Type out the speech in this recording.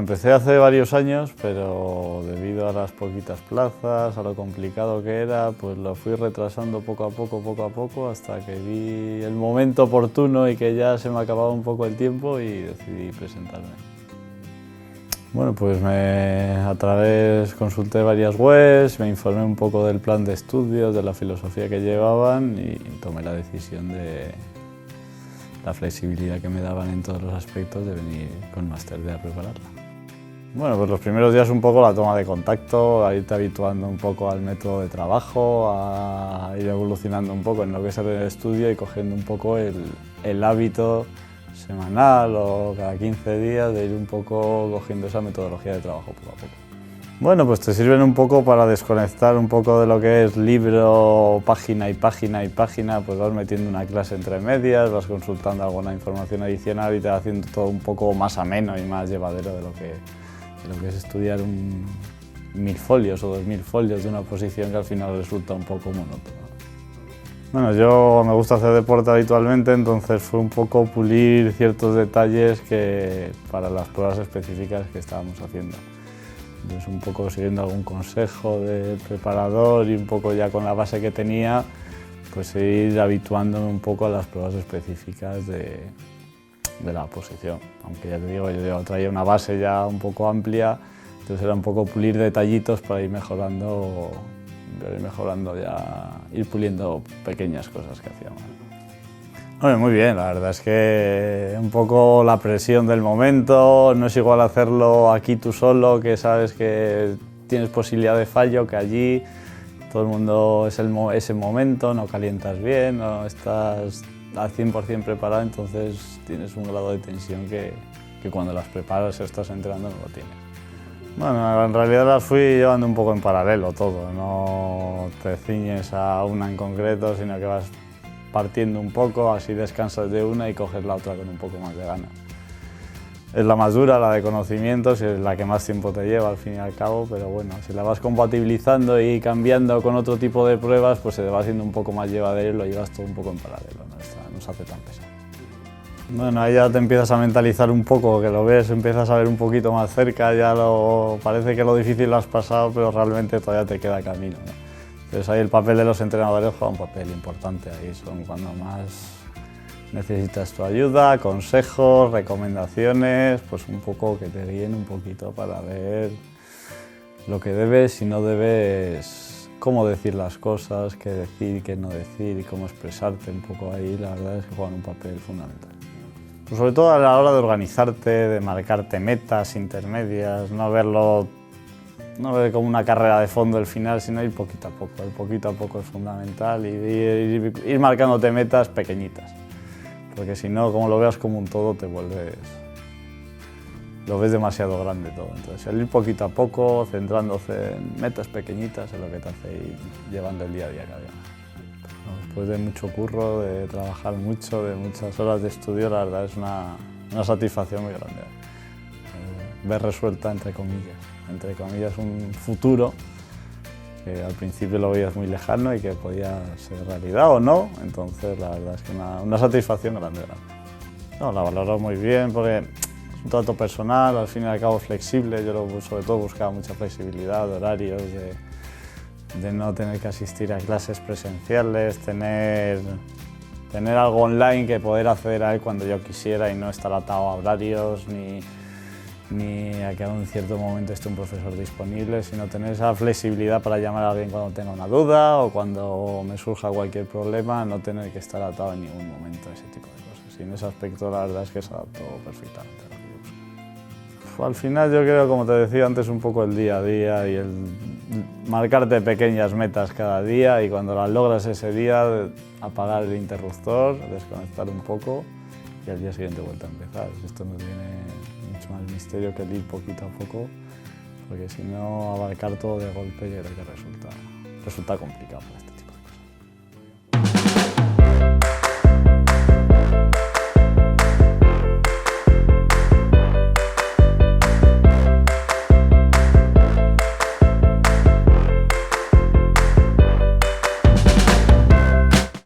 empecé hace varios años, pero debido a las poquitas plazas, a lo complicado que era, pues lo fui retrasando poco a poco, hasta que vi el momento oportuno y que ya se me acababa un poco el tiempo y decidí presentarme. Bueno, pues consulté varias webs, me informé un poco del plan de estudios, de la filosofía que llevaban y tomé la decisión de la flexibilidad que me daban en todos los aspectos de venir con Master-D a prepararla. Bueno, pues los primeros días un poco la toma de contacto, a irte habituando un poco al método de trabajo, a ir evolucionando un poco en lo que es el estudio y cogiendo un poco el hábito semanal o cada 15 días de ir un poco cogiendo esa metodología de trabajo poco a poco. Bueno, pues te sirven un poco para desconectar un poco de lo que es libro, página y página y página, pues vas metiendo una clase entre medias, vas consultando alguna información adicional y te va haciendo todo un poco más ameno y más llevadero de lo que es estudiar 1000 folios o 2000 folios de una oposición que al final resulta un poco monótono. Bueno, yo me gusta hacer deporte habitualmente, entonces fue un poco pulir ciertos detalles para las pruebas específicas que estábamos haciendo. Entonces un poco siguiendo algún consejo del preparador y un poco ya con la base que tenía, pues ir habituándome un poco a las pruebas específicas de la oposición. Aunque ya te digo, yo traía una base ya un poco amplia, entonces era un poco pulir detallitos para ir mejorando ir puliendo pequeñas cosas que hacía mal. Bueno, muy bien, la verdad es que un poco la presión del momento, no es igual hacerlo aquí tú solo, que sabes que tienes posibilidad de fallo, que allí todo el mundo es ese momento, no calientas bien, no estás al 100% preparado, entonces tienes un grado de tensión que cuando las preparas o estás entrenando no lo tienes. Bueno, en realidad las fui llevando un poco en paralelo todo, no te ciñes a una en concreto, sino que vas partiendo un poco, así descansas de una y coges la otra con un poco más de ganas. Es la más dura, la de conocimientos, y es la que más tiempo te lleva al fin y al cabo, pero bueno, si la vas compatibilizando y cambiando con otro tipo de pruebas, pues se te va haciendo un poco más llevadero y lo llevas todo un poco en paralelo, no se hace tan pesado. Bueno, ahí ya te empiezas a mentalizar un poco, que lo ves, empiezas a ver un poquito más cerca, parece que lo difícil lo has pasado, pero realmente todavía te queda camino, ¿no? Entonces ahí el papel de los entrenadores juega un papel importante, ahí son cuando más necesitas tu ayuda, consejos, recomendaciones, pues un poco que te guíen un poquito para ver lo que debes y no debes, cómo decir las cosas, qué decir, qué no decir y cómo expresarte un poco ahí, la verdad es que juegan un papel fundamental. Pues sobre todo a la hora de organizarte, de marcarte metas intermedias, no ver como una carrera de fondo el final, sino ir poquito a poco. El poquito a poco es fundamental y ir marcándote metas pequeñitas, porque si no, como lo veas como un todo, lo ves demasiado grande todo. Entonces, el ir poquito a poco, centrándose en metas pequeñitas, es lo que te hace ir llevando el día a día cada día. Después de mucho curro, de trabajar mucho, de muchas horas de estudio, la verdad es una satisfacción muy grande. Ver resuelta, entre comillas, un futuro que al principio lo veías muy lejano y que podía ser realidad o no, entonces la verdad es que una satisfacción grande. No, la valoro muy bien porque es un trato personal, al fin y al cabo flexible, yo sobre todo buscaba mucha flexibilidad de horarios, de no tener que asistir a clases presenciales, tener algo online que poder acceder a él cuando yo quisiera y no estar atado a horarios ni a que a un cierto momento esté un profesor disponible, sino tener esa flexibilidad para llamar a alguien cuando tenga una duda o cuando me surja cualquier problema, no tener que estar atado en ningún momento a ese tipo de cosas. Y en ese aspecto la verdad es que se adaptó perfectamente a lo que yo busco. Al final yo creo, como te decía antes, un poco el día a día y el marcarte pequeñas metas cada día y cuando las logras ese día, apagar el interruptor, desconectar un poco y al día siguiente vuelta a empezar. Esto no tiene mucho más misterio que el ir poquito a poco, porque si no, abarcar todo de golpe yo creo que resulta complicado.